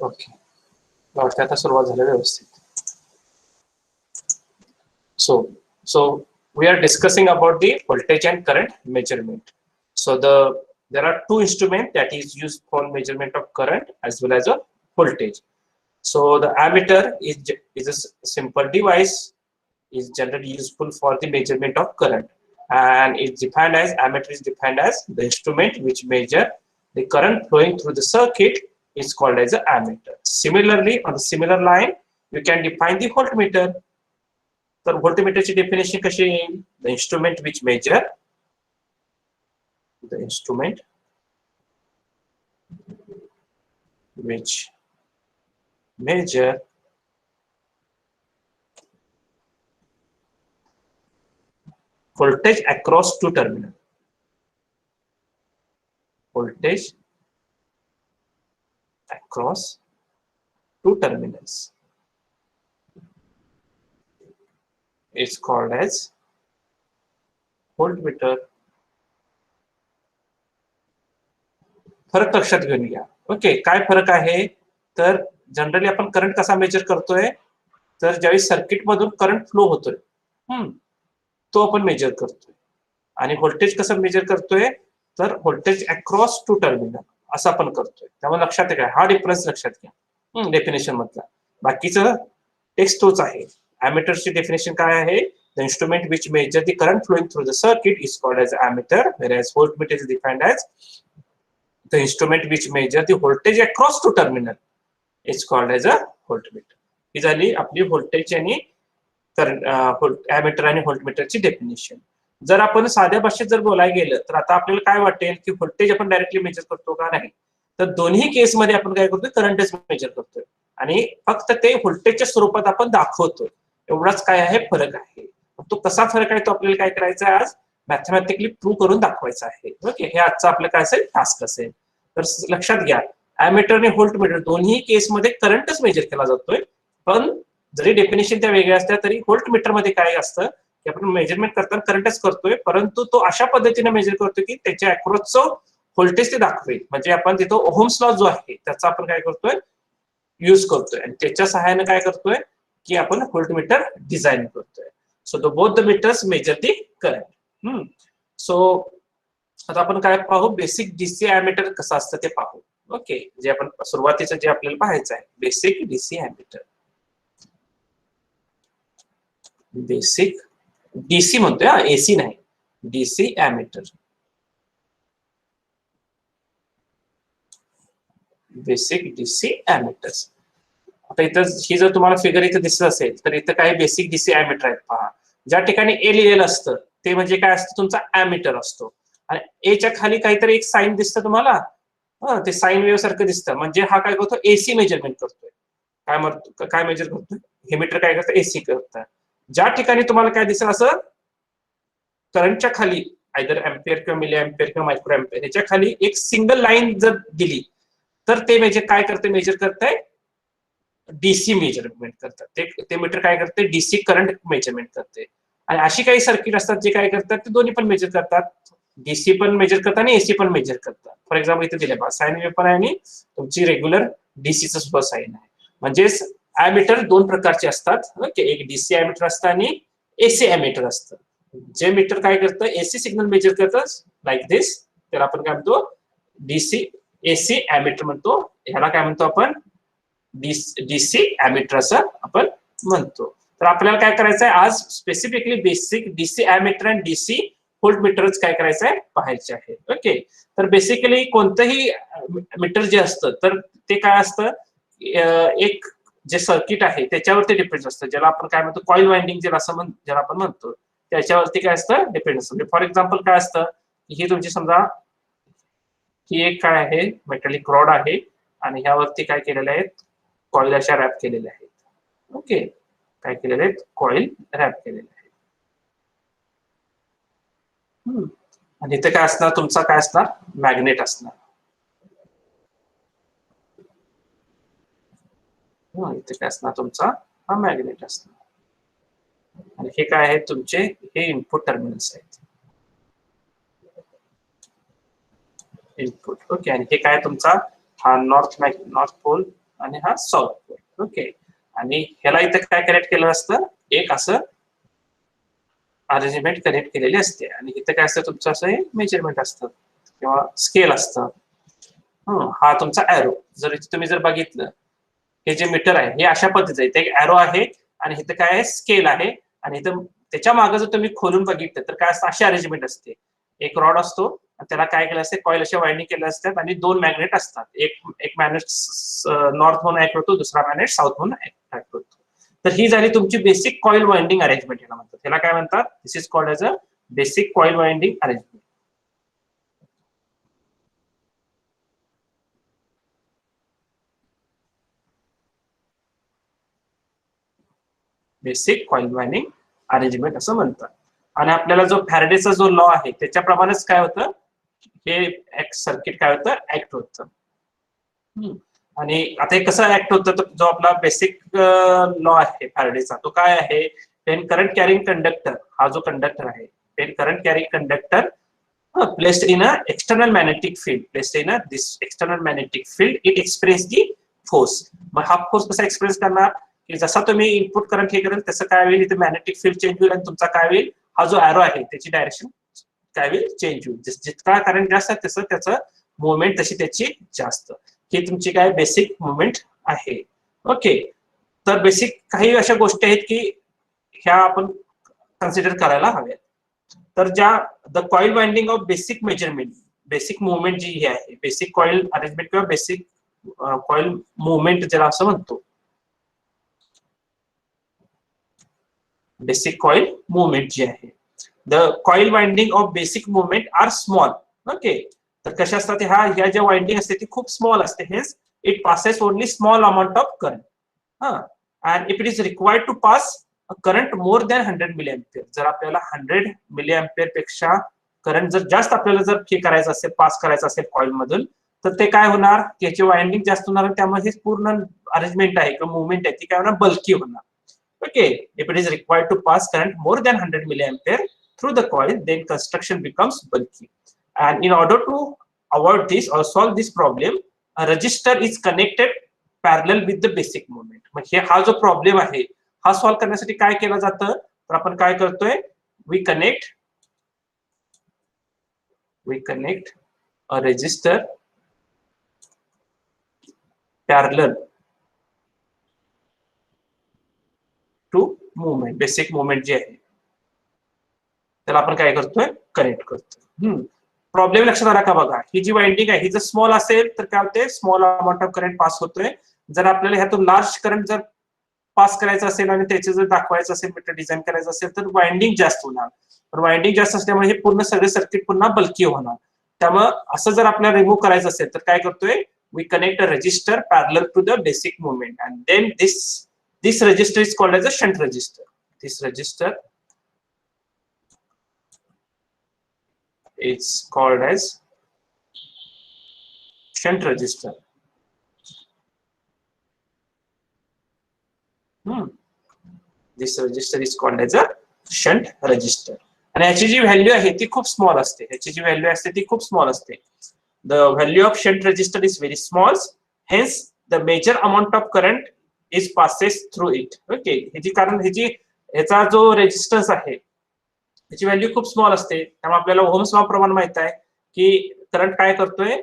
Okay, वाटतं आता सुरुवात झाली व्यवस्थित. So we are discussing about the voltage and current measurement. So there are two instruments that is used for measurement of current as well as a voltage. So the ammeter is a simple device, is generally useful for the measurement of current, and it's defined as ammeter is defined as the instrument which measure the current flowing through the circuit is called as an ammeter. Similarly, on the similar line, you can define the voltmeter. तर व्होल्टमीटरची definition कशी येईल? The instrument which measure voltage across two terminals. Voltage across two terminals is called as voltmeter. फरक लक्षात घेऊन घ्या. Okay, काय फरक आहे? तर जनरली आपण करंट कसा मेजर करतोय? तर ज्यावेळी सर्किट मधून करंट फ्लो होतोय तो आपण मेजर करतोय. आणि व्होल्टेज कसं मेजर करतोय? तर व्होल्टेज अक्रॉस टू टर्मिनल असं आपण करतोय. त्यामुळे लक्षात आहे काय? हा डिफरन्स लक्षात घ्या डेफिनेशन मधला. बाकीचं टेक्स्ट तोच आहे. Ammeter's definition काय आहे? The instrument which measure the current flowing through the circuit is called as ammeter, whereas voltmeter is defined as the instrument which measure the voltage across two terminal is called as a voltmeter. ही झाली आपली voltage आणि ammeter आणि व्होल्टमीटरची definition. जर आपण साध्या भाषेत जर बोलायला गेलं तर आता आपल्याला काय वाटेल की व्होल्टेज आपण डायरेक्टली मेजर करतो का? नाही. तर दोन्ही केस मध्ये आपण काय करतोय? करंटच मेजर करतोय आणि फक्त ते व्होल्टेजच्या स्वरूपात आपण दाखवतोय. एवढाच काय आहे? फरक आहे. तो कसा फरक आहे तो आपल्याला काय करायचा आहे? आज मॅथमॅटिकली प्रूव्ह करून दाखवायचा आहे. ओके, हे आजचा आपलं काय असेल? टास्क असेल. तर लक्षात घ्या, अॅमीटर आणि व्होल्टमीटर दोन्ही केसमध्ये करंटच मेजर केला जातोय. पण जरी डेफिनेशन त्या वेगळ्या असल्या तरी व्होल्टमीटर मध्ये काय असतं की आपण मेजरमेंट करताना करंटच करतोय, परंतु तो अशा पद्धतीने मेजर करतोय की त्याच्या अक्रॉसचं व्होल्टेज ते दाखवेल. म्हणजे आपण तिथं ओहम्स लॉ जो आहे त्याचा आपण काय करतोय? यूज करतोय आणि त्याच्या सहाय्याने काय करतोय की आपण व्होल्टमीटर डिझाईन करतोय. So both the meters measure the current. सो आता आपण काय पाहू? बेसिक डीसी अॅमीटर कसं असतं ते पाहू. ओके, जे आपण सुरुवातीचं जे आपल्याला पाहायचं आहे basic DC ammeter. Basic DC म्हणतोय, एसी नाही, DC ammeter. Basic DC ammeters. आता इथं ही जर तुम्हाला फिगर इथं दिसत असेल तर इथं काही बेसिक डीसी अॅमीटर आहेत पहा. ज्या ठिकाणी ए लिहिलेलं असतं ते म्हणजे काय असतं? तुमचा अॅमीटर असतो. आणि एच्या खाली काहीतरी एक साइन दिसतं तुम्हाला, ते साइन वेव्ह सारखं दिसतं. म्हणजे हा काय करतो? एसी मेजरमेंट करतोय. काय मेजर करतोय? हे मीटर काय करतं? एसी करतं. ज्या ठिकाणी तुम्हाला काय दिसेल असं करंटच्या खाली आयदर अँपियर किंवा मिली अँपियर किंवा मायक्रो अँपियर ह्याच्या खाली एक सिंगल लाईन जर दिली तर ते मेजर काय करते? मेजर करतंय डीसी मेजरमेंट करतात. ते मीटर काय करते? डीसी करंट मेजरमेंट करते. आणि अशी काही सर्किट असतात जे काय करतात? ते दोन्ही पण मेजर करतात. डीसी पण मेजर करतात आणि एसी पण मेजर करतात. फॉर एक्झाम्पल इथे दिले बघा, साइन वेव्ह पण आहे आणि तुमची रेग्युलर डीसीचं सुद्धा साइन आहे. म्हणजे अॅमीटर दोन प्रकारचे असतात. ओके, एक डीसी अॅमीटर असतं आणि एसी अॅमीटर असतं. जे मीटर काय करतं? एसी सिग्नल मेजर करतं लाईक दिस, त्याला आपण काय म्हणतो? डीसी एसी अॅमीटर म्हणतो. ह्याला काय म्हणतो आपण? डीसी अॅमीटर असं आपण म्हणतो. तर आपल्याला काय करायचं आहे आज? स्पेसिफिकली बेसिक डीसी अॅमीटर आणि डीसी व्होल्टमीटरच काय करायचं आहे? पाहायचे आहे. ओके, तर बेसिकली कोणतंही मीटर जे असतं तर ते काय असतं? एक जे सर्किट आहे त्याच्यावरती डिपेंड असतं, ज्याला आपण काय म्हणतो? कॉईल वाइंडिंग ज्याला आपण म्हणतो त्याच्यावरती काय असतं? डिपेंड असतं. फॉर एक्झाम्पल काय असतं? ही तुमची समजा ही एक काय आहे? मेटॅलिक रॉड आहे आणि ह्यावरती काय केलेलं आहे? कॉईल अशा रॅप केलेल्या आहेत. ओके, काय केलेले आहेत? कॉईल रॅप केलेले आहेत. आणि इथे काय असणार? तुमचा काय असणार? मॅग्नेट असणार. इथे काय असणार? तुमचा हा मॅग्नेट असणार. आणि हे काय आहे? तुमचे हे इनपुट टर्मिनल्स आहेत. इनपुट. ओके, आणि हे काय तुमचा? हा नॉर्थ पोल आणि हा साऊथ पोल. ओके, आणि ह्याला इथं काय कनेक्ट केलं असतं, एक असं अरेंजमेंट कनेक्ट केलेली असते, आणि इथं काय असतं तुमचं असं हे मेजरमेंट असतं किंवा स्केल असतं. हा तुमचा ॲरो. जर तुम्ही जर बघितलं, हे जे मीटर आहे हे अशा पद्धतीचं आहे, एक ॲरो आहे आणि इथं काय आहे, स्केल आहे, आणि इथं त्याच्या मागे जर तुम्ही खोलून बघितलं तर काय असतं, अशी अरेंजमेंट असते. एक रॉड असतो, त्याला काय केलं असते, कॉईल अशा वाइंडिंग केल्या असतात, आणि दोन मॅग्नेट असतात. एक मॅग्नेट नॉर्थ म्हणून ऍक्ट होतो, दुसरा मॅग्नेट साऊथ म्हणून ऍक्ट होतो. तर ही झाली तुमची बेसिक कॉईल वाइंडिंग अरेंजमेंट. याला म्हणतात, त्याला काय म्हणतात, this is called as a basic coil winding arrangement. Basic coil winding arrangement असं म्हणतात. आणि आपल्याला जो फॅरेडेचा जो लॉ आहे त्याच्याप्रमाणेच काय होतं, हे सर्किट काय होतं, ऍक्ट होतं. आणि आता हे कसं ऍक्ट होतं, तर जो आपला बेसिक लॉ आहे फॅरेडेचा, तो काय आहे, पेन करंट कॅरिंग कंडक्टर, हा जो कंडक्टर आहे, पेन current carrying conductor placed in a external magnetic field, placed in a this external magnetic field, it express the force. मग हा फोर्स कसा एक्सप्रेस करणार, की जसा तुम्ही इनपुट करंट हे करेल तसं काय होईल, इथे मॅग्नेटिक फील्ड चेंज होईल, आणि तुमचा काय होईल, हा जो ॲरो आहे त्याची डायरेक्शन काय होईल, चेंज होईल. जितका करंट जास्त आहे तसं त्याचं मुवमेंट तशी त्याची जास्त. ही तुमची काय बेसिक मुवमेंट आहे. ओके, तर बेसिक काही अशा गोष्टी आहेत की ह्या आपण कन्सिडर करायला हव्यात. तर ज्या the coil winding of basic measurement, basic movement जी आहे, बेसिक कॉईल अरेंजमेंट किंवा बेसिक कॉईल मुवमेंट ज्याला असं म्हणतो, बेसिक कॉईल मुवमेंट जी आहे, the coil winding of basic movement are small. Okay, तर कशा असतात, ह्या ज्या वाइंडिंग असते ती खूप स्मॉल असते, हेच it passes only small amount of current. And if it is required to pass current more than 100 milli ampere, जर आपल्याला 100 मिली एम्पियर पेक्षा करंट जर जास्त आपल्याला जर हे करायचं असेल, पास करायचं असेल कॉईल मधून, तर ते काय होणार, त्याची वाइंडिंग जास्त होणार, त्यामुळे हे पूर्ण अरेंजमेंट आहे किंवा मुवमेंट आहे ती काय होणार, बल्की होणार. Okay, if it is required to pass current more than 100 milliampere through the coil, then construction becomes bulky. And in order to avoid this or solve this problem, a resistor is connected parallel with the basic movement. मग हे हा जो problem आहे हा solve करण्यासाठी काय केलं जातं, तर आपण काय करतोय, we connect a resistor parallel to movement, basic movement जे आहे त्याला आपण काय करतोय, कनेक्ट करतोय. प्रॉब्लेम लक्षात आला का बघा, ही जी वाइंडिंग आहे ही जर स्मॉल असेल तर काय होते, small amount of current pass होतोय. जर आपल्याला ह्यातून लार्ज करंट जर पास करायचं असेल आणि त्याचे जर दाखवायचं असेल, मीटर डिझाईन करायचं असेल, तर वाइंडिंग जास्त होणार. तर वाइंडिंग जास्त असल्यामुळे हे पूर्ण सगळे सर्किट पुन्हा बल्की होणार. त्यामुळे असं जर आपल्याला रिमूव्ह करायचं असेल तर काय करतोय, we connect a resistor parallel to the basic movement, and then this resistor is called as a shunt resistor. This resistor is called as shunt resistor. This resistor is called as a shunt resistor. आणि याची जी value आहे ती खूप small असते, याची जी value असते ती खूप स्मॉल असते. The value of shunt resistor is very small, hence the major amount of current is passes through it. Okay, ह्याची कारण ह्याचा जो रेजिस्टन्स आहे त्याची व्हॅल्यू खूप स्मॉल असते, त्यामुळे आपल्याला ओहम्स लॉ प्रमाणे माहित आहे की करंट काय करतोय,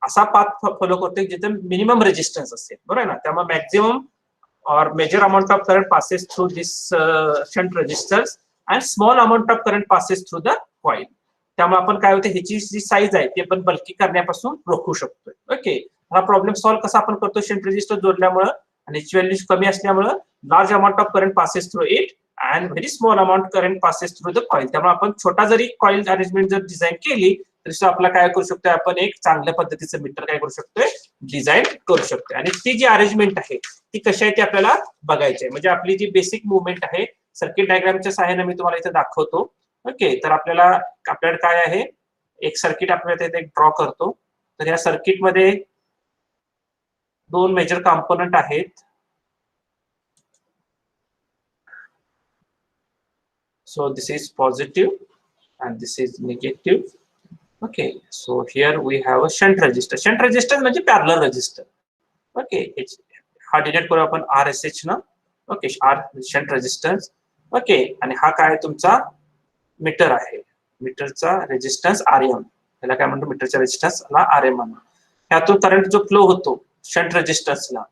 असा पाथ फॉलो करतोय जिथे मिनिमम रेजिस्टन्स असेल, बरोबर आहे ना. त्यामुळे maximum or major amount of current passes through this shunt resistors and small amount of current passes through the coil. त्यामुळे आपण काय होते, ह्याची जी साईज आहे ती आपण बल्की करण्यापासून रोखू शकतोय. ओके, हा प्रॉब्लेम सॉल्व्ह कसा आपण करतो, शंट रेजिस्टर जोडल्यामुळे आणि याची व्हॅल्यू कमी असल्यामुळे large amount of current passes through it and very small amount current passes through the coil. त्यामुळे आपण छोटा जरी कॉईल अरेंजमेंट जर डिझाईन केली तरी आपला काय करू शकतोय, आपण एक चांगल्या पद्धतीचं मीटर काय करू शकतोय, डिझाईन करू शकतोय. आणि ती जी अरेंजमेंट आहे ती कशी आहे ती आपल्याला बघायची आहे. म्हणजे आपली जी बेसिक मुवमेंट आहे सर्किट डायग्रामच्या सहाय्याने मी तुम्हाला इथे दाखवतो. ओके, तर आपल्याकडे काय आहे, एक सर्किट आपल्याला इथे ड्रॉ करतो. तर या सर्किटमध्ये दोन मेजर कॉम्पोनंट आहेत. So this is positive and this is negative. Okay, so here we have a shunt resistor. Shunt resistor म्हणजे parallel resistor. Okay, हा डिनोट करू आपण RSH न. Okay, R shunt resistance. Okay, आणि हा काय तुमचा मीटर आहे. मीटरचा रेजिस्टन्स RM, त्याला काय म्हणतो मीटरच्या रेजिस्टन्सला RM म्हणू. ह्यातून करंट जो फ्लो होतो शंट रेजिस्टन्सला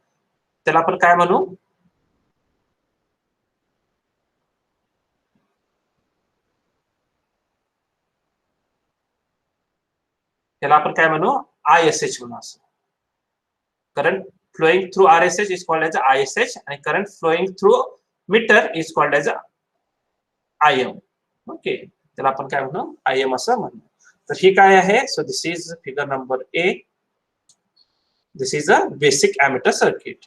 त्याला आपण काय म्हणू, त्याला आपण काय म्हणू ISH म्हणू. असं current flowing through RSH is called as ISH and current flowing through meter is called as IM. Okay, त्याला आपण काय म्हणू IM असं म्हणू. तर ही काय आहे, so this is figure number A. This is a basic emitter circuit.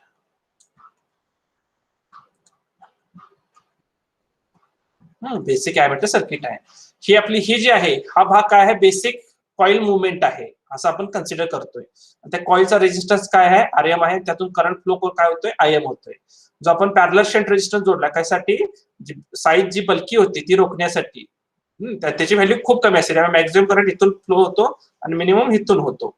Basic emitter circuit आहे. ही आपली ही जी आहे हा भाग काय आहे, बेसिक कॉइल मुवमेंट आहे असं आपण कन्सिडर करतोय. त्या कॉइलचा रेजिस्टन्स काय आहे, RM आहे. त्यातून करंट फ्लो काय होतोय, IM होतोय. जो आपण पॅरलल शंट रेजिस्टन्स जोडला कशासाठी, साईज जी बल्की होती ती रोखण्यासाठी. त्याची व्हॅल्यू खूप कमी असते, त्यामुळे मॅक्झिमम करंट इथून फ्लो होतो आणि मिनिमम इथून होतो.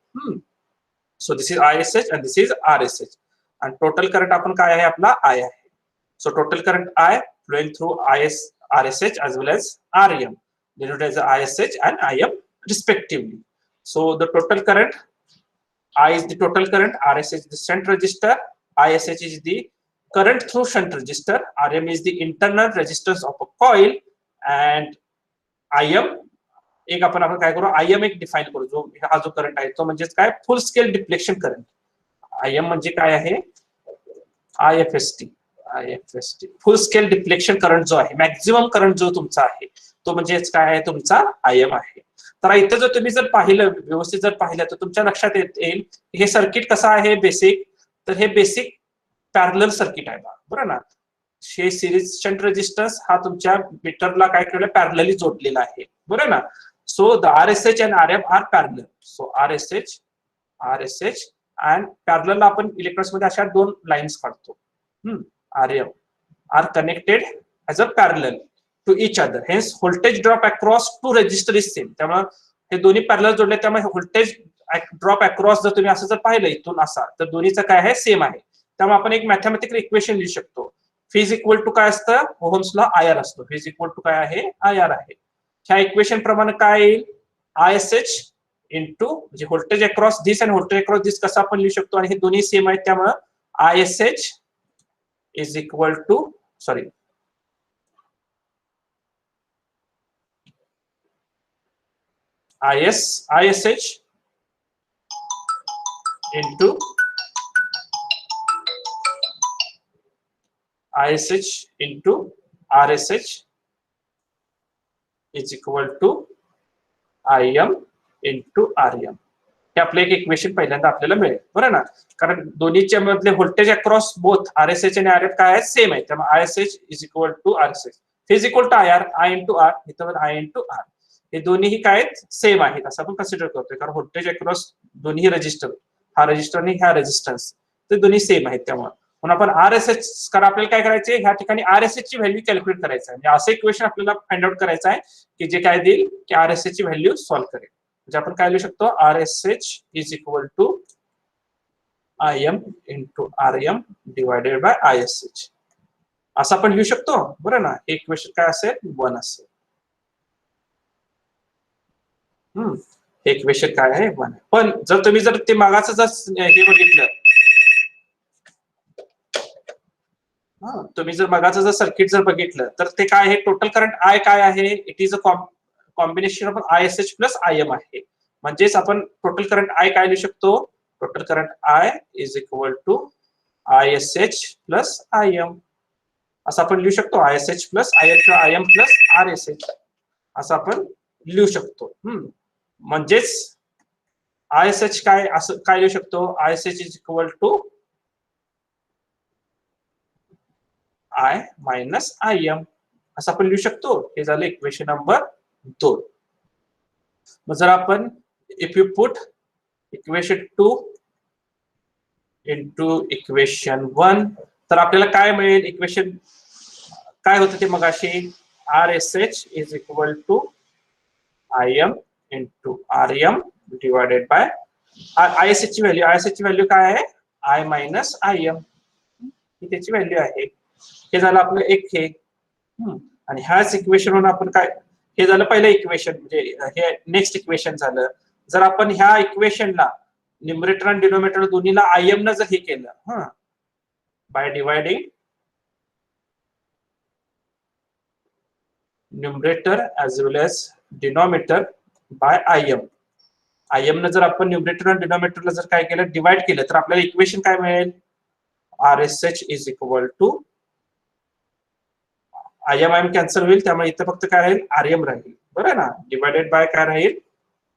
So this is ISH and this is RSH. आणि टोटल करंट आपण काय आहे आपला I आहे. So total current I flowing through RSH as well as REM, denoted as ISH and IM respectively. So the total current I is the total current, RSH is the shunt resistor, ISH is the current through shunt resistor, REM is the internal resistance of a coil, and IM एक आपण काय करू, IM एक define करू. जो हा जो current आहे तो म्हणजे काय, फुल स्केल डिफ्लेक्शन करंट. IM म्हणजे काय आहे, IFST. फुल स्केल डिफ्लेक्शन करंट जो आहे, मॅक्झिमम करंट जो तुमचा आहे तो म्हणजेच काय आहे तुमचा IM आहे. तर इथे जर तुम्ही जर पाहिलं व्यवस्थित जर पाहिलं तर तुमच्या लक्षात येईल हे सर्किट कसं आहे बेसिक. तर हे बेसिक पॅरलल सर्किट आहे बरोबर ना. हे सिरीज शंट रेजिस्टन्स हा तुमच्या मीटरला काय केलं पॅरलली जोडलेला आहे बरोबर ना. So the RSH and RM are parallel. So RSH and parallel आपण इलेक्ट्रॉनिक्स मध्ये अशा दोन लाईन्स काढतो. RM are connected as a parallel to each other. Hence, voltage drop across two resistor is same. त्यामुळे हे दोन्ही पॅरलल जोडले त्यामुळे व्होल्टेज ड्रॉप अक्रॉस जर तुम्ही असं जर पाहिलं इथून असा तर दोन्हीचं काय आहे सेम आहे. त्यामुळे आपण एक मॅथमॅटिकल इक्वेशन लिहू शकतो. फेज इक्वल टू काय असतं, ओहम्स लॉ IR असतो. फेज इक्वल टू काय आहे, IR आहे. ह्या इक्वेशन प्रमाणे काय येईल, ISH इंटू म्हणजे व्होल्टेज अक्रॉस दिस आणि व्होल्टेज अक्रॉस दिस कसं आपण लिहू शकतो, आणि हे दोन्ही सेम आहेत त्यामुळे ISH is equal to ISH into RSH is equal to IM into RM. हे आपलं एक इक्वेशन पहिल्यांदा आपल्याला मिळेल बरं ना. कारण दोन्हीच्या मधले व्होल्टेज अक्रॉस बोथ RSH आणि RF काय आहे, सेम आहे. त्यामुळे ISH is equal to RSH. फेज equal to IR, I into R, इथं I इंटू R. हे दोन्हीही काय सेम आहेत असं आपण कन्सिडर करतोय. कारण व्होल्टेज अक्रॉस दोन्ही रेजिस्टर, हा रेजिस्टर आणि ह्या रेजिस्टन्स ते दोन्ही सेम आहेत. त्यामुळे म्हणून आपण RSH, कारण आपल्याला काय करायचे ह्या ठिकाणी RSH ची व्हॅल्यू कॅल्क्युलेट करायचं आहे. म्हणजे असं इक्वेशन आपल्याला फाइंड आउट करायचं आहे की जे काय देईल की RSH ची व्हॅल्यू सॉल्व्ह करेल. म्हणजे आपण काय लिहू शकतो, RSH is equal to IM into RM divided by ISH असं आपण लिहू शकतो बरं ना. इक्वेशन काय असेल, 1 असेल. हे इक्वेशन काय आहे, 1 आहे. पण जर तुम्ही जर ते मागाचं जर हे बघितलं, तुम्ही जर मगाचं जर सर्किट जर बघितलं तर ते काय आहे, टोटल करंट I काय आहे, it is a combination of ISH plus IM आहे. म्हणजेच आपण टोटल करंट I काय लिहू शकतो, total current I is equal to ISH plus IM असं आपण लिहू शकतो. ISH plus IM plus RSH असं आपण लिहू शकतो. म्हणजेच ISH काय असं काय लिहू शकतो, ISH is equal to I minus IM असं आपण लिहू शकतो. हे झालं इक्वेशन नंबर 2. मग जर आपण if you put equation 2 into equation 1 तर आपल्याला काय मिळेल, इक्वेशन काय होतं ते मगाशी, RSH is equal to IM into RM divided by ISH ची व्हॅल्यू काय आहे, I मायनस IM. ही त्याची व्हॅल्यू आहे. हे झालं आपलं एक हे. आणि ह्याच इक्वेशनवरून आपण काय, हे झालं पहिलं इक्वेशन, म्हणजे हे नेक्स्ट इक्वेशन झालं. जर आपण ह्या इक्वेशनला न्यूमरेटर आणि डिनोमिनेटर दोन्हीला आयएम न जर हे केलं, by dividing numerator as well as denominator by IM. IM न जर आपण न्यूमरेटर आणि डिनोमिनेटरला जर काय केलं, डिवाइड केलं, तर आपल्याला इक्वेशन काय मिळेल, RSH is equal to IM cancel होईल, त्यामुळे इथं फक्त काय राहील, आरएम राहील. बरं आहे ना. डिवायडेड बाय काय राहील,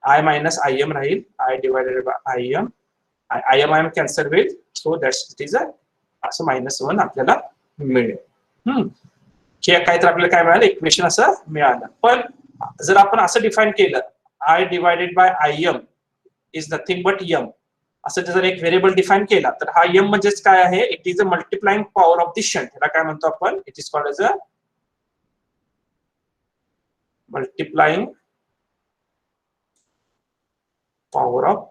आय मायनस आयएम राहील. I divided by IM, आयएम cancel होईल. सो दॅट्स इट इज असं -1 आपल्याला मिळेल. हे काय तर आपल्याला काय मिळालं, इक्वेशन असं मिळालं. पण जर आपण असं डिफाईन केलं, I divided by IM is nothing but M, असं जर एक व्हेरिएबल डिफाईन केला, तर हा एम म्हणजेच काय आहे, it is a multiplying power of the shunt. ह्याला काय म्हणतो आपण, it is called as a multiplying power of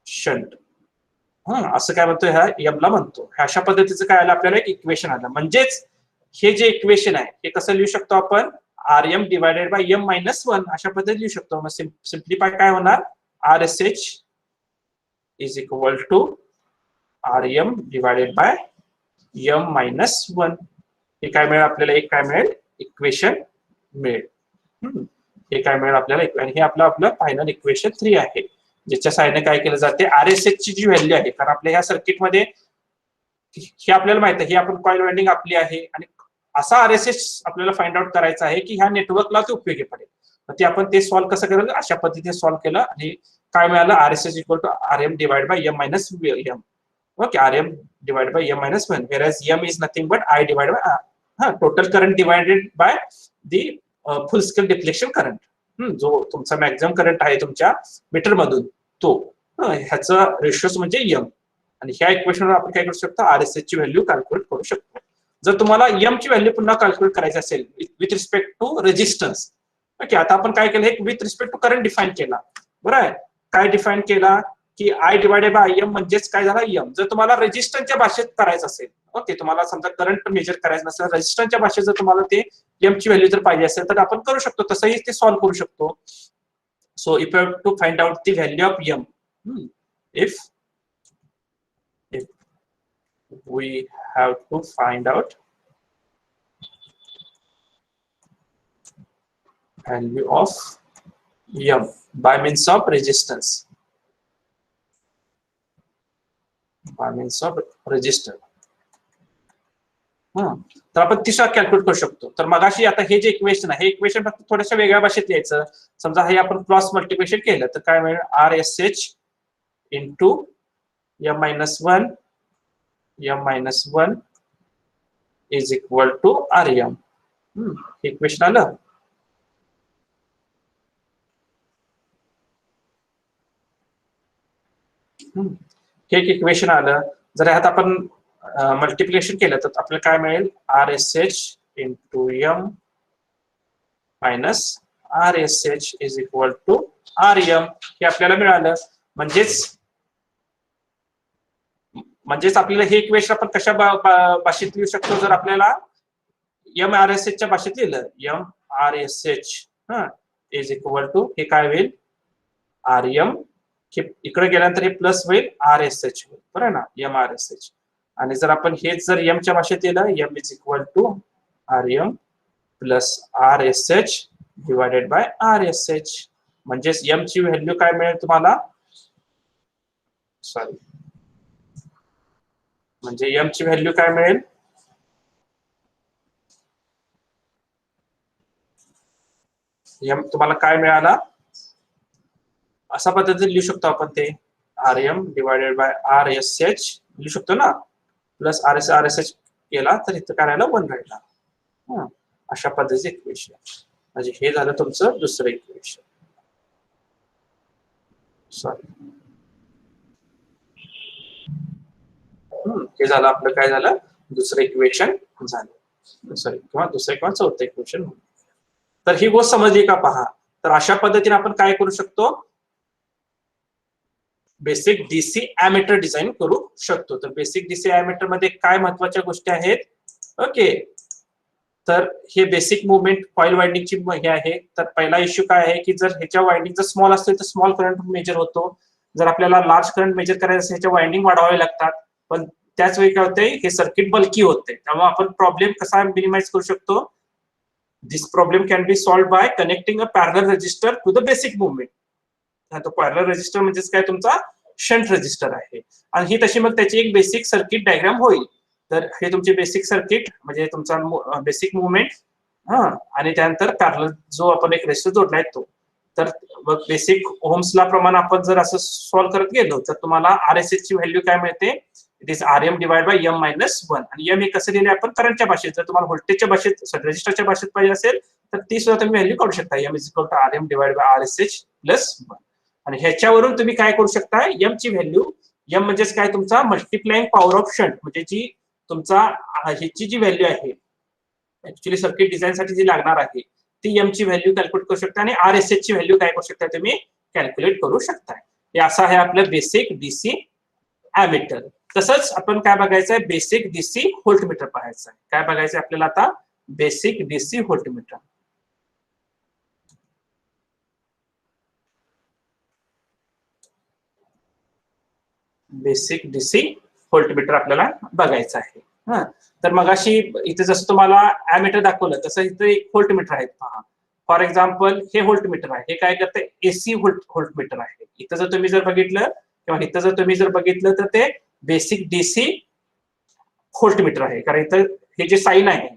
shunt. असं काय म्हणतो, ह्या एमला म्हणतो. अशा पद्धतीचं काय आलं आपल्याला, एक इक्वेशन आलं. म्हणजेच हे जे इक्वेशन आहे हे कसं लिहू शकतो आपण, RM divided by M minus 1 अशा पद्धतीने लिहू शकतो. मग सिम्प्लिफाय काय होणार, RSH is equal to RM divided by M minus 1. हे काय मिळेल आपल्याला, एक काय मिळेल, इक्वेशन मिळेल. हे काय मिळेल आपल्याला, हे आपलं फायनल इक्वेशन 3 आहे, ज्याच्या सहाय्याने काय केलं जाते, RSH ची जी व्हॅल्यू आहे, कारण आपल्या ह्या सर्किटमध्ये हे आपल्याला माहित आहे, ही आपण कॉईल वाइंडिंग आपली आहे, आणि असा RSH आपल्याला फाइंड आउट करायचा आहे की ह्या नेटवर्कला ते उपयोगी पडेल. ते आपण ते सॉल्व्ह कसं करेल, अशा पद्धतीने सॉल्व्ह केलं, आणि काय मिळालं, RSH equal to RM divide by M minus M. Okay, RM divide by M minus 1, whereas M is nothing but I divide by total current divided by the full scale deflection current. जो तुमचा maximum current आहे तुमच्या metre मधून, तो ह्याचा ratios म्हणजे M. आणि ह्या इक्वेशनवर आपण काय करू शकतो, RSH ची व्हॅल्यू कॅल्क्युलेट करू शकतो. जर तुम्हाला एम ची व्हॅल्यू पुन्हा कॅल्क्युलेट करायची असेल with respect to resistance, okay, आता आपण काय केलं, with respect to current define केला. बरं आहे, काय डिफाईन केला की आय डिवायडेड बाय एम म्हणजेच काय झाला, एम. जर तुम्हाला रेजिस्टन्सच्या भाषेत करायचं असेल, ओके, तुम्हाला समजा करंट मेजर करायचं नसेल, रेजिस्टन्सच्या भाषेत जर तुम्हाला ते एम ची व्हॅल्यू जर पाहिजे असेल, तर आपण करू शकतो, तसंही ते सॉल्व्ह करू शकतो. So if you have to find out the value of M, if we have to find out value of m by means of resistance, तर आपण तिसरा कॅल्क्युलेट करू शकतो. तर मगाशी आता हे जे इक्वेशन आहे, हे इक्वेशन फक्त थोड्याशा वेगळ्या भाषेत लिहायचं. समजा हे आपण क्रॉस मल्टिप्लिकेशन केलं, तर काय मिळेल, RSH into m minus 1 is equal to RM. Equation आलं. हे एक इक्वेशन आलं. जर ह्यात आपण मल्टिप्लिकेशन केलं, तर आपल्याला काय मिळेल, RSH into M minus RSH is equal to RM. हे आपल्याला मिळालं. म्हणजेच आपल्याला हे इक्वेशन आपण कशा भाषेत लिहू शकतो, जर आपल्याला MRSH च्या भाषेत लिहिलं, MRSH इज इक्वल टू, हे काय होईल, RM, इकडे गेल्यानंतर हे प्लस होईल, RSH होईल. बरं ना, MRSH. आणि जर आपण हेच जर एम च्या भाषेत लिहिलं, M is equal to RM plus RSH divided by RSH. म्हणजेच एम ची व्हॅल्यू काय मिळेल तुम्हाला, सॉरी, म्हणजे एम ची व्हॅल्यू काय मिळेल, एम तुम्हाला काय मिळाला, अशा पद्धतीने लिहू शकतो आपण ते, RM डिवायडेड बाय RSH लिहू शकतो ना, प्लस RSH केला तर इथं काय राहिलं, 1 राहिला. अशा पद्धतीचे इक्वेशन. म्हणजे हे झालं तुमचं दुसरं इक्वेशन. सॉरी, हे झालं आपलं, काय झालं, दुसरं इक्वेशन झालं. सॉरी, दुसरं किंवा चौथं इक्वेशन. तर ही गोष्ट समजली का, पहा. तर अशा पद्धतीने आपण काय करू शकतो, बेसिक डीसी ॲमीटर डिझाईन करू शकतो. तर बेसिक डीसी ॲमीटर मध्ये काय महत्वाच्या गोष्टी आहेत? ओके, तर हे बेसिक मुवमेंट कॉइल वाइंडिंगची हे आहे. तर पहिला इश्यू काय आहे की जर ह्याच्या वाइंडिंग जर स्मॉल असतील तर स्मॉल करंट मेजर होतो. जर आपल्याला लार्ज करंट मेजर करायचं असेल ह्याच्या वाइंडिंग वाढवावे लागतात. पण त्याच वेळी काय होते, हे सर्किट बल्की होते. त्यामुळे आपण प्रॉब्लेम कसा मिनिमाइज करू शकतो? This problem can be solved by connecting a parallel resistor to the basic movement. तो पॅरलल रजिस्टर म्हणजेच काय, तुमचा शंट रजिस्टर आहे. आणि ही तशी मग त्याची एक बेसिक सर्किट डायग्राम होईल. तर हे तुमचे बेसिक सर्किट म्हणजे तुमचा बेसिक मुवमेंट, हा, आणि त्यानंतर पॅरलल जो आपण एक रेजिस्टर जोडलाय तो. तर बेसिक ओहम्सला प्रमाण आपण जर असं सॉल्व्ह करत गेलो तर तुम्हाला आरएसएस ची व्हॅल्यू काय मिळते? It is R M divide by M minus 1. आणि एम हे कसं लिहिले आपण? करंटच्या भाषेत. जर तुम्हाला व्होल्टेजच्या भाषेत रेजिस्टरच्या भाषेत पाहिजे असेल तर ती सुद्धा तुम्ही व्हॅल्यू काढू शकता. M is equal to R M divide by R S H plus 1. आणि ह्याच्यावरून तुम्ही काय करू शकता? एम ची व्हॅल्यू, एम म्हणजेच काय, तुमचा मल्टिप्लाइंग पॉवर ऑफ शंट, म्हणजे जी तुमचा ह्याची जी व्हॅल्यू आहे ऍक्च्युअली सर्किट डिझाईन साठी जी लागणार आहे ती एम ची व्हॅल्यू कॅल्क्युलेट करू शकता. आणि आर एस एच ची व्हॅल्यू काय करू शकता? तुम्ही कॅल्क्युलेट करू शकता. हे असं आहे आपलं बेसिक डीसी ॲमीटर. तसंच आपण काय बघायचंय? बेसिक डीसी व्होल्टमीटर पाहायचं आहे. काय बघायचं आपल्याला आता? Basic DC voltmeter. Basic DC voltmeter आपल्याला बघायचं आहे. हा, तर मग अशी इथे जसं तुम्हाला ॲमीटर दाखवलं तसं इथे एक व्होल्टमीटर आहे. पहा, फॉर एक्झाम्पल हे व्होल्टमीटर आहे. हे काय करते? एसी व्होल्टमीटर आहे. इथं जर तुम्ही जर बघितलं किंवा इथं जर तुम्ही जर बघितलं तर ते बेसिक डीसी व्होल्टमीटर आहे. कारण इथं हे जे साईन आहे,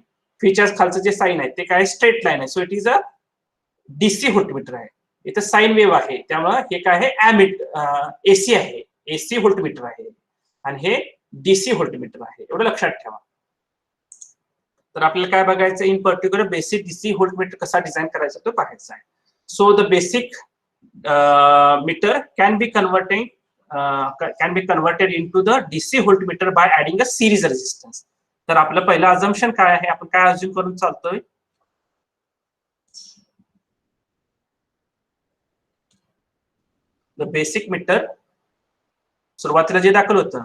फीचर्स खालचं जे साईन आहे ते काय स्ट्रेट लाईन आहे. So it is a DC voltmeter आहे. इथं साईन वेव्ह आहे त्यामुळे हे काय आहे? एसी आहे, एसी व्होल्टमीटर आहे. आणि हे डीसी व्होल्टमीटर आहे. एवढं लक्षात ठेवा. तर आपल्याला काय बघायचं? In particular basic DC voltmeter कसा डिझाईन करायचा तो पाहायचा आहे. So the basic meter can be converted into the DC voltmeter by adding a series resistance. तर आपलं पहिलं अझम्पशन काय आहे? आपण काय अज्युम करून चालतोय? द बेसिक मीटर सुरुवातीला जे दाखवलं होतं,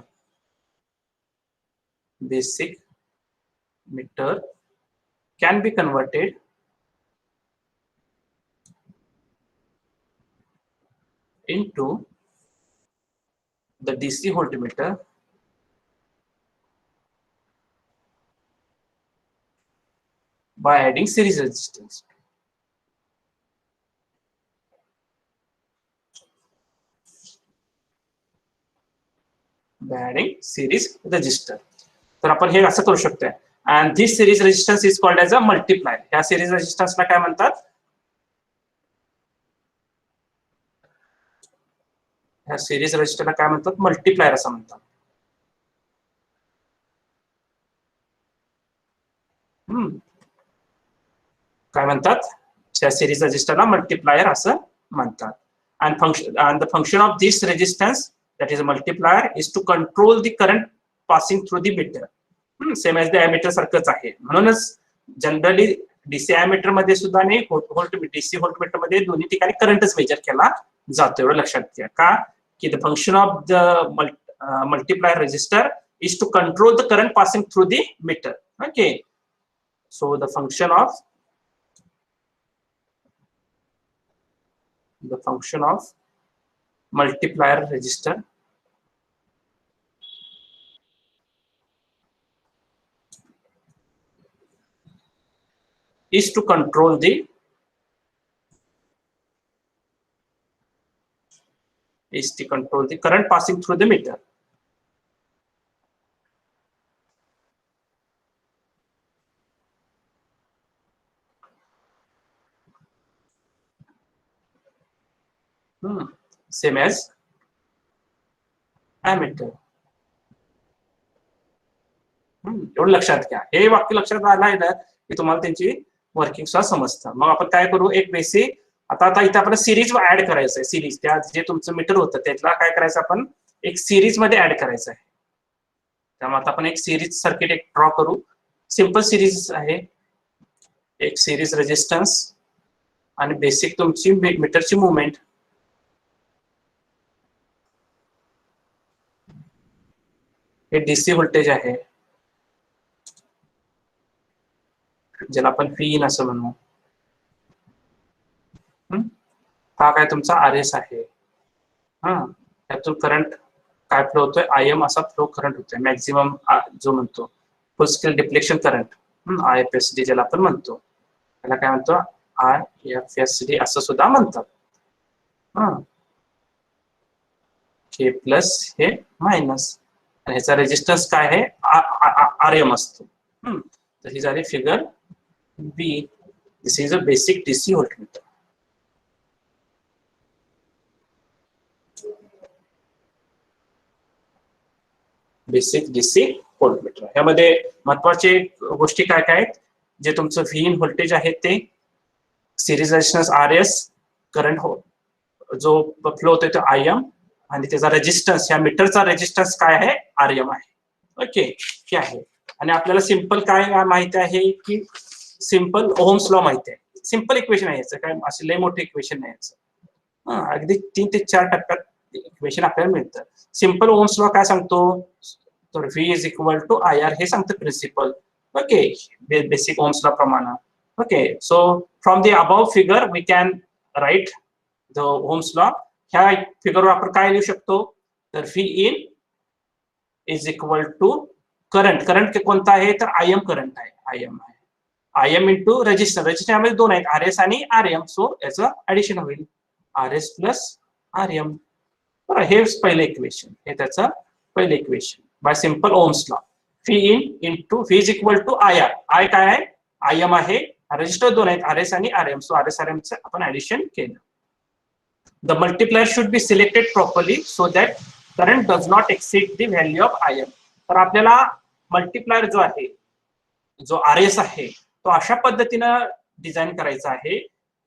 basic meter can be converted into the DC voltmeter by adding series resistance. By adding series resistor. तर आपण हे असं करू शकतो. And this series resistance is called as a multiplier. या series resistance ला काय म्हणतात? ह्या सिरीज रेजिस्टरला काय म्हणतात? मल्टिप्लायर असं म्हणतात. काय म्हणतात? त्या सिरीज रेजिस्टरला मल्टिप्लायर असं म्हणतात. And the function of this resistance, that is a multiplier, is to control the current passing through the meter. Same as the ammeter सारखंच आहे. म्हणूनच जनरली डीसी ॲमीटर मध्ये सुद्धा नाही, डीसी व्होल्टमीटर मध्ये दोन्ही ठिकाणी करंटच मेजर केला जातो. एवढं लक्षात घ्या. का? की the function of the multiplier resistor is to control the current passing through the meter. Okay, so the function of multiplier resistor is to control the current passing through the meter. Same as ammeter. एवढं लक्षात घ्या. हे वाक्य लक्षात आलं आहे ना की तुम्हाला त्यांची वर्किंग सुद्धा समजतं. मग आपण काय करू? एक बेसिक आता इथे आपण सिरीज ऍड करायचं आहे. सिरीज त्या जे तुमचं मीटर होतं त्याला काय करायचं? आपण एक सिरीज मध्ये ऍड करायचं आहे. त्यामुळे आता आपण एक सिरीज सर्किट एक ड्रॉ करू. सिंपल सिरीज आहे. एक सिरीज रेजिस्टन्स आणि बेसिक तुमची मीटरची मुवमेंट. हे डीसी व्होल्टेज आहे, ज्याला आपण व्ही इन असं म्हणू. हा काय तुमचा आर एस आहे. त्यातून करंट काय फ्लो होतोय, आय एम असा फ्लो करंट होतोय, मॅक्झिमम जो म्हणतो फुल scale deflection current, I F S D ज्याला आपण म्हणतो, त्याला काय म्हणतो आय एफ एस डी असं सुद्धा म्हणतात. हे प्लस हे मायनस, आणि ह्याचा रेजिस्टन्स काय आहे आर एम असतो. तर ही झाली figure B. This is a basic DC voltmeter. Basic DC voltmeter. यामध्ये महत्वाचे गोष्टी काय काय आहेत, जे तुमचं व्ही इन व्होल्टेज आहे ते, series resistance R S, current जो फ्लो होतोय तो आय एम, आणि त्याचा रेजिस्टन्स, या मीटरचा रेजिस्टन्स काय आहे आर एम आहे. ओके, हे आहे. आणि आपल्याला सिंपल काय माहिती आहे की सिंपल ओहम्स लॉ माहिती आहे. सिंपल इक्वेशन आहे याचं, काय असे लय मोठे इक्वेशन नाही याचं. अगदी 3 ते 4 टप्प्यात इक्वेशन आपल्याला मिळतं. सिंपल ओहम्स लॉ काय सांगतो, तर V is equal to I R हे सांगतं principle. Okay, basic Ohm's law प्रमाणे. Okay, so from the above figure we can write the Ohm's law. ह्या फिगरवर आपण काय लिहू शकतो, तर V in is equal to current. Current कोणता आहे, तर आय एम करंट आहे, आय एम आहे. I M into resistor, resistor यामध्ये 2 आहेत, आर एस आणि आर एम. सो याचं ऍडिशन होईल, R S plus R M. हे पहिलं इक्वेशन, हे त्याचं पहिलं equation by simple Ohm's law. V in into V is equal to I R. I काय आहे, आय एम आहे, रेजिस्टर 2 आहेत, आर एस आणि R M. So R S R M चं आपण ऍडिशन केलं. The multiplier should be selected properly so that current does not exceed the value of IM. तर आपल्याला मल्टीप्लायर जो आहे, जो आर एस आहे, तो अशा पद्धतीनं डिझाईन करायचा आहे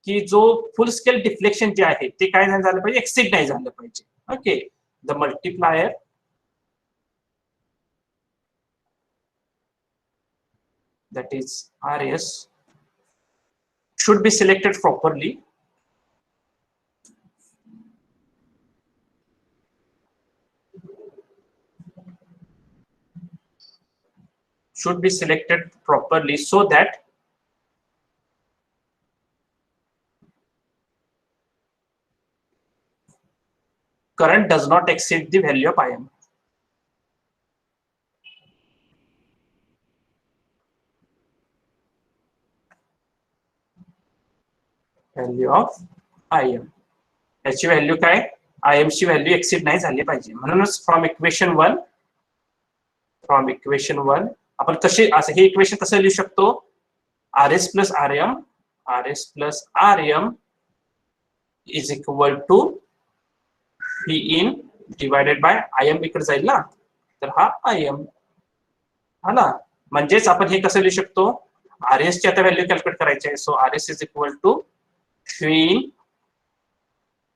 की जो फुल स्केल डिफ्लेक्शन जे आहे ते काय नाही झालं पाहिजे, एक्सिड नाही झालं पाहिजे. Okay, the multiplier that is RS should be selected properly so that current does not exceed the value of IM. Value of IM. याची व्हॅल्यू काय, IM ची व्हॅल्यू एक्सिड नाही झाली पाहिजे. म्हणूनच फ्रॉम इक्वेशन 1 आपण कसे असं हे इक्वेशन कसं लिहू शकतो, RS plus RM is equal to V in divided by IM. इकडे जाईल ना, तर हा IM हा ना. म्हणजेच आपण हे कसं लिहू शकतो, RS ची आता व्हॅल्यू कॅल्क्युलेट करायची आहे. So RS is equal to V in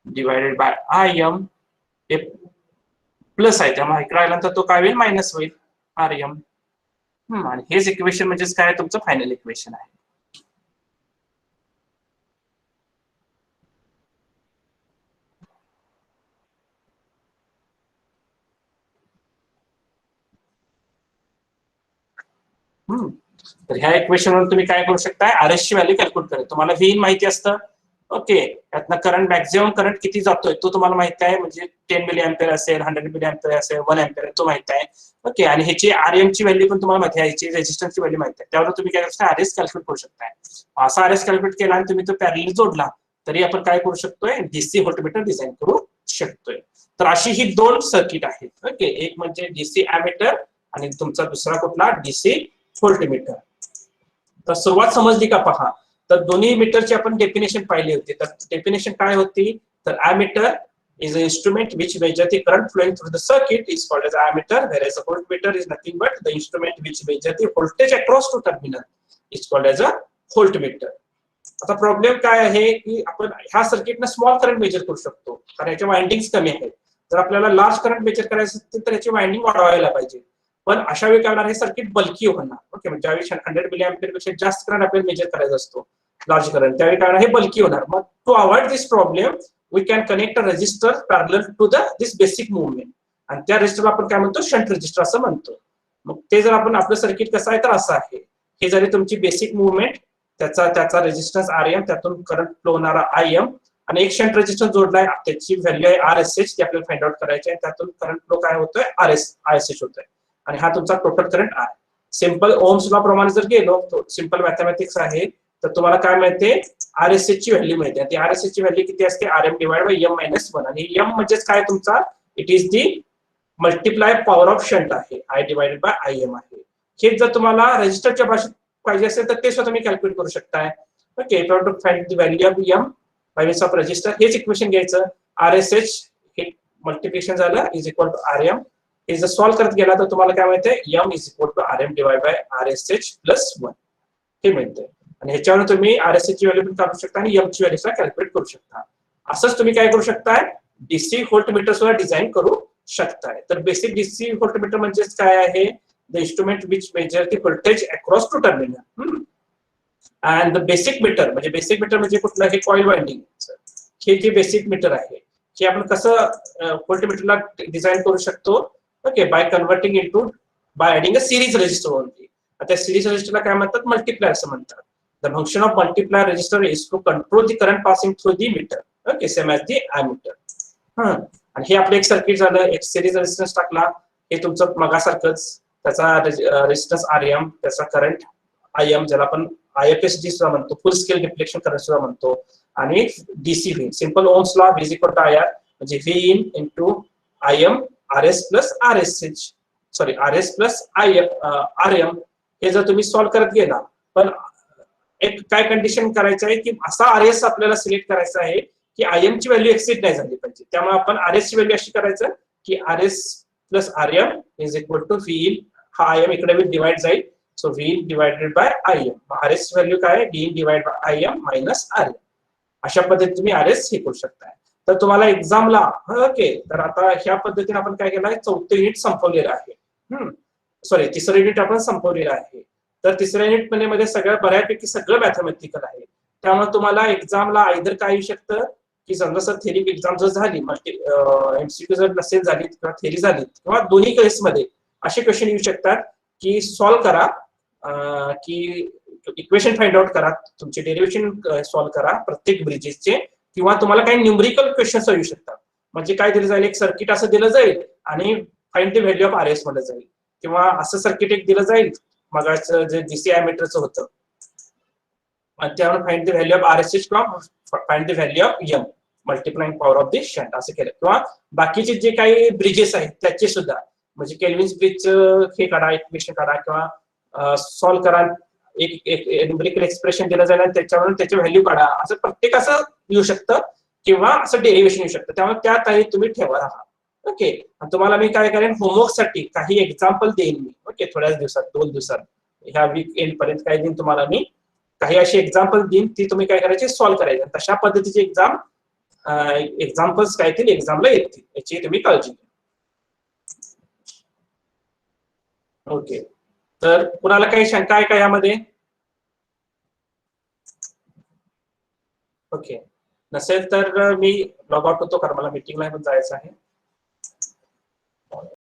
divided by IM. हे प्लस आहे, त्यामुळे इकडे आल्यानंतर तो काय होईल, मायनस होईल RM. आणि हेच इक्वेशन म्हणजेच काय तुमचं फायनल इक्वेशन आहे. तर ह्या इक्वेशन वरून तुम्ही काय करू शकता, आरएस ची व्हॅल्यू कॅल्क्युलेट करा. तुम्हाला व्ही इन माहिती असतं. ओके, यातनं करंट मॅक्झिमम करंट किती जातोय तो तुम्हाला माहिती आहे, म्हणजे 10 मिली अँपियर असेल, 100 मिली अँपियर असेल, 1 अँपियर तो माहिती आहे. ओके, आणि ह्याची आरएम ची व्हॅल्यू पण तुम्हाला माहिती आहे, ह्याची रेजिस्टन्सची व्हॅल्यू माहिती आहे. त्यावर तुम्ही काय करू शकता, आरएस कॅल्क्युलेट करू शकताय. असा आरएस कॅल्क्युलेट केला आणि तुम्ही तो पॅरलली जोडला तरी आपण काय करू शकतोय, डीसी व्होल्टमीटर डिझाईन करू शकतोय. तर अशी ही 2 सर्किट आहेत. ओके, एक म्हणजे डीसी अॅमीटर आणि तुमचा दुसरा कुठला, डीसी व्होल्टमीटर. तर सुरुवात समजली का पहा. तर दोन्ही मीटरची आपण डेफिनेशन पाहिली होती. तर डेफिनेशन काय होती, तर ammeter is an instrument which measures the current flowing through the circuit is called as ammeter, whereas a voltmeter is nothing but the instrument which measures the voltage across two terminal is called as a voltmeter. आता problem काय आहे की आपण ह्या सर्किटनं small current measure करू शकतो, कारण याच्या वाइंडिंग्स कमी आहेत. जर आपल्याला लार्ज करंट मेजर करायचं असेल तर याची वाइंडिंग वाढवायला पाहिजे. पण अशा वेळी काय होणार, हे सर्किट बल्की होणार. ओके, म्हणजे ज्यावेळी 100 मिली अँपियर पेक्षा जास्त करंट आपल्याला मेजर करायचा असतो, लार्ज करंट, त्यावेळी काय होणार, हे बल्की होणार. मग to avoid this problem we can connect a resistor parallel to this basic movement. आणि त्या रजिस्टरला आपण काय म्हणतो, शंट रजिस्टर असं म्हणतो. मग ते जर आपण आपलं सर्किट कसं आहे तर असं आहे, हे जरी तुमची बेसिक मुवमेंट, त्याचा रेजिस्टन्स RM, त्यातून करंट फ्लो होणारा IM, आणि एक शंट रेजिस्टन्स जोडलाय, त्याची व्हॅल्यू आहे RSH, ती आपल्याला फाइंड आउट करायची आहे. त्यातून करंट फ्लो काय होतोय, ISH होतोय, आणि हा तुमचा टोटल करंट आहे. सिंपल ओम्स लॉ प्रमाणे जर गेलो, सिंपल मॅथमॅटिक्स आहे, तर तुम्हाला काय मिळते, RSH ची व्हॅल्यू मिळते. ती RSH ची व्हॅल्यू किती असते, RM divide bye M minus 1, आणि M म्हणजेच काय तुमचा, it is the multiply power of shunt आहे, I डिवाइडेड बाय IM आहे. हे जर तुम्हाला रेजिस्टरच्या भाषेत पाहिजे असेल तर ते सुद्धा तुम्ही कॅल्क्युलेट करू शकताय. Okay, if you to find the value of M by means of resistor, हेच इक्वेशन घ्यायचं, RSH हे मल्टिप्लिकेशन झालं इज इक्वल टू RM. हे जर सॉल्व्ह करत गेला तर तुम्हाला काय मिळते, M is equal to RM divide by RSH plus 1 हे मिळते. आणि ह्याच्यावर तुम्ही RSH ची व्हॅल्यू पण काढू शकता आणि M ची व्हॅल्यू कॅल्क्युलेट करू शकता. असंच तुम्ही काय करू शकताय, DC व्होल्टमीटर सुद्धा डिझाइन करू शकताय. तर बेसिक DC व्होल्टमीटर म्हणजे काय आहे, the instrument which measure the voltage across two terminal. And the basic meter म्हणजे कुठलं, हे कॉइल वाइंडिंग, हे जे बेसिक मीटर आहे, हे आपण कसं व्होल्टमीटरला डिझाइन करू शकतो, okay, by converting into, by adding a series resistor only. त्या सिरीज रेजिस्टरला काय म्हणतात, मल्टिप्लायर असं म्हणतात. The function of multiplier resistor is to control the current passing through the meter, okay, same as the ammeter. आणि हे आपलं एक सर्किट झालं, एक सिरीज रेजिस्टन्स टाकला, हे तुमचं मगासारखंच, त्याचा रेजिस्टन्स RM, त्याचा करंट IM, ज्याला आपण IFSD सुद्धा म्हणतो, फुल स्केल डिफ्लेक्शन करंट सुद्धा म्हणतो, आणि DC V, simple Ohm's law, V equal to IR, म्हणजे V in into IM RS plus RSH, sorry RS plus RM. हे जर तुम्ही सॉल्व्ह करत गेला, पण एक काय कंडिशन करायचं आहे की असा RS आपल्याला सिलेक्ट करायचा आहे की IM ची व्हॅल्यू एक्सिड नाही झाली पाहिजे. त्यामुळे आपण RS ची व्हॅल्यू अशी करायचं की RS plus RM is equal to V in, हा IM इकडे डिवाइड जाईल, so V divided by IM. RS value काय आहे, D divide by IM minus RM. अशा पद्धतीने तुम्ही RS हे करू शकताय. तर तुम्हाला एक्झामला, ओके, तर आता ह्या पद्धतीने आपण काय केलं आहे, चौथं युनिट संपवलेलं आहे, सॉरी तिसरं युनिट आपण संपवलेलं आहे. तर तिसऱ्या युनिट मध्ये सगळं बऱ्यापैकी सगळं मॅथमॅटिकल आहे. त्यामुळे तुम्हाला एक्झामला आयदर काय येऊ शकतं की समजा सर थेरी एक्झाम जर झाली, MCQ जर नसेल झाली किंवा थेरी झाली, किंवा दोन्ही केसमध्ये असे क्वेश्चन येऊ शकतात की सॉल्व्ह करा, की इक्वेशन फाइंड आउट करा, तुमचे डेरिव्हेशन सॉल्व्ह करा प्रत्येक ब्रिजेसचे, किंवा तुम्हाला काही न्यूमरिकल क्वेश्चन्स येऊ शकतात. म्हणजे काय दिलं जाईल, एक सर्किट असं दिलं जाईल आणि find the value of RS मध्ये जाईल, किंवा असं सर्किट एक दिलं जाईल, मगाचं जे DC एमीटरचं होतं, त्यावर find the value of RSH किंवा find the value of M multiplying power of the shunt असं केलं. किंवा बाकीचे जे काही ब्रिजेस आहेत त्याचे सुद्धा, म्हणजे केल्विन्स ब्रिज हे काढा, इक्वेशन काढा, किंवा सॉल्व्ह करा, एक न्यूमरिकल एक्सप्रेशन दिलं जाईल आणि त्याच्यावरून त्याची व्हॅल्यू काढा, असं प्रत्येक असं येऊ शकतं, किंवा असं डेरिव्हेशन येऊ शकतं. त्यामुळे त्यातही तुम्ही ठेवा राहा. ओके, तुम्हाला मी काय करेन, होमवर्कसाठी काही एक्झाम्पल देईन मी, ओके, थोड्याच दिवसात, 2 दिवसात, ह्या वीक एंड पर्यंत काय देईन तुम्हाला मी, काही अशी एक्झाम्पल देईन, ती तुम्ही काय करायची, सॉल्व्ह करायची. तशा पद्धतीची एक्झाम्पल्स काय येतील, एक्झामला येतील, याची तुम्ही काळजी घ्या. ओके, तर कुणाला काही शंका आहे का यामध्ये? ओके, नसेल तर मी लॉग आउट होतो, कारण मला मीटिंगला पण जायचं आहे.